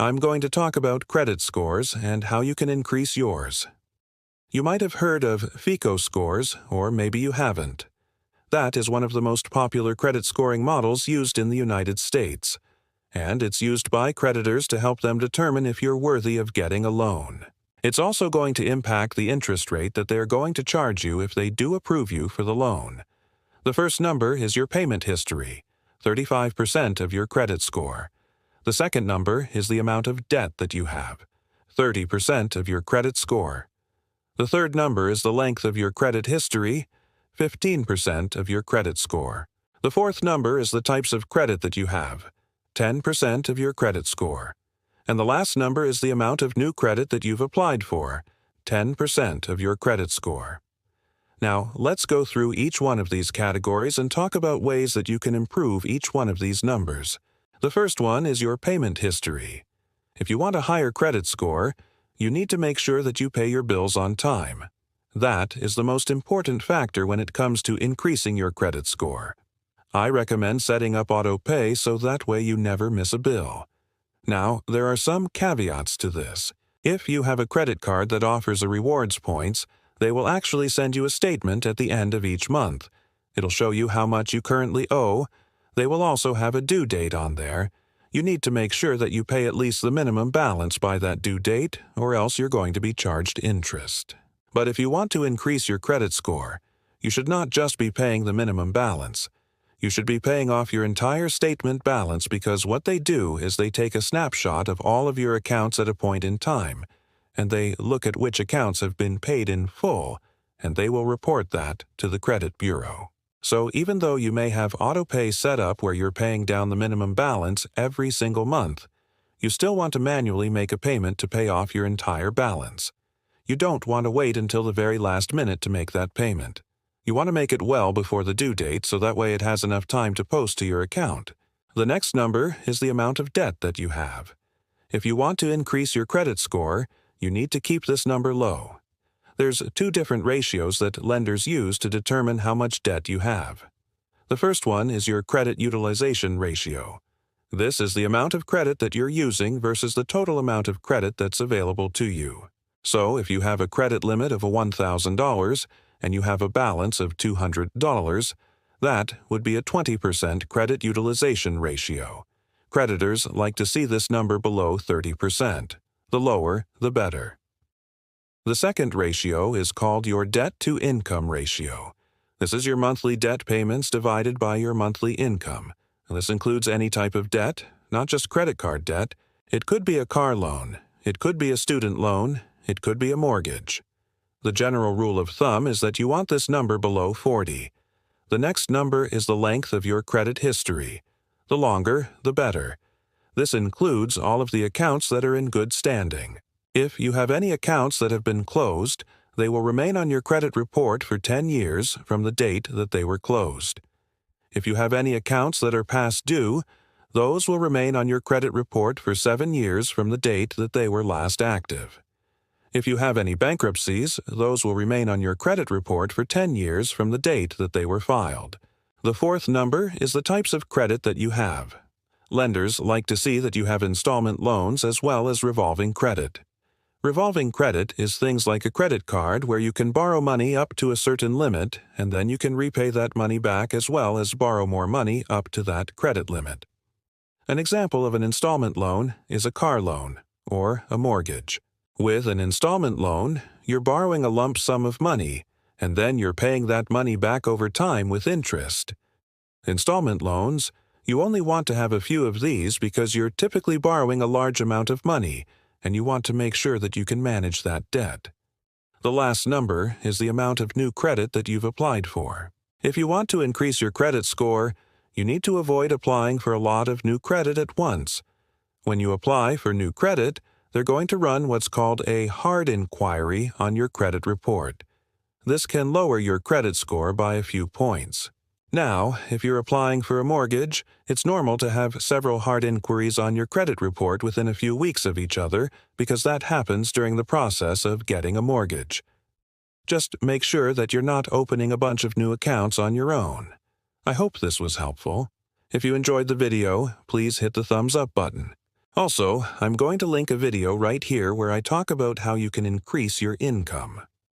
I'm going to talk about credit scores and how you can increase yours. You might have heard of FICO scores, or maybe you haven't. That is one of the most popular credit scoring models used in the United States, and it's used by creditors to help them determine if you're worthy of getting a loan. It's also going to impact the interest rate that they're going to charge you if they do approve you for the loan. The first number is your payment history, 35% of your credit score. The second number is the amount of debt that you have, 30% of your credit score. The third number is the length of your credit history, 15% of your credit score. The fourth number is the types of credit that you have, 10% of your credit score. And the last number is the amount of new credit that you've applied for, 10% of your credit score. Now, let's go through each one of these categories and talk about ways that you can improve each one of these numbers. The first one is your payment history. If you want a higher credit score, you need to make sure that you pay your bills on time. That is the most important factor when it comes to increasing your credit score. I recommend setting up auto pay so that way you never miss a bill. Now, there are some caveats to this. If you have a credit card that offers a rewards points, they will actually send you a statement at the end of each month. It'll show you how much you currently owe. They will also have a due date on there. You need to make sure that you pay at least the minimum balance by that due date, or else you're going to be charged interest. But if you want to increase your credit score, you should not just be paying the minimum balance. You should be paying off your entire statement balance, because what they do is they take a snapshot of all of your accounts at a point in time, and they look at which accounts have been paid in full, and they will report that to the credit bureau. So even though you may have auto pay set up where you're paying down the minimum balance every single month, you still want to manually make a payment to pay off your entire balance. You don't want to wait until the very last minute to make that payment. You want to make it well before the due date so that way it has enough time to post to your account. The next number is the amount of debt that you have. If you want to increase your credit score, you need to keep this number low. There's two different ratios that lenders use to determine how much debt you have. The first one is your credit utilization ratio. This is the amount of credit that you're using versus the total amount of credit that's available to you. So if you have a credit limit of $1,000 and you have a balance of $200, that would be a 20% credit utilization ratio. Creditors like to see this number below 30%. The lower, the better. The second ratio is called your debt-to-income ratio. This is your monthly debt payments divided by your monthly income. This includes any type of debt, not just credit card debt. It could be a car loan. It could be a student loan. It could be a mortgage. The general rule of thumb is that you want this number below 40. The next number is the length of your credit history. The longer, the better. This includes all of the accounts that are in good standing. If you have any accounts that have been closed, they will remain on your credit report for 10 years from the date that they were closed. If you have any accounts that are past due, those will remain on your credit report for 7 years from the date that they were last active. If you have any bankruptcies, those will remain on your credit report for 10 years from the date that they were filed. The fourth number is the types of credit that you have. Lenders like to see that you have installment loans as well as revolving credit. Revolving credit is things like a credit card where you can borrow money up to a certain limit, and then you can repay that money back as well as borrow more money up to that credit limit. An example of an installment loan is a car loan or a mortgage. With an installment loan, you're borrowing a lump sum of money, and then you're paying that money back over time with interest. Installment loans, you only want to have a few of these because you're typically borrowing a large amount of money, and you want to make sure that you can manage that debt. The last number is the amount of new credit that you've applied for. If you want to increase your credit score, you need to avoid applying for a lot of new credit at once. When you apply for new credit, they're going to run what's called a hard inquiry on your credit report. This can lower your credit score by a few points. Now, if you're applying for a mortgage, it's normal to have several hard inquiries on your credit report within a few weeks of each other because that happens during the process of getting a mortgage. Just make sure that you're not opening a bunch of new accounts on your own. I hope this was helpful. If you enjoyed the video, please hit the thumbs up button. Also, I'm going to link a video right here where I talk about how you can increase your income.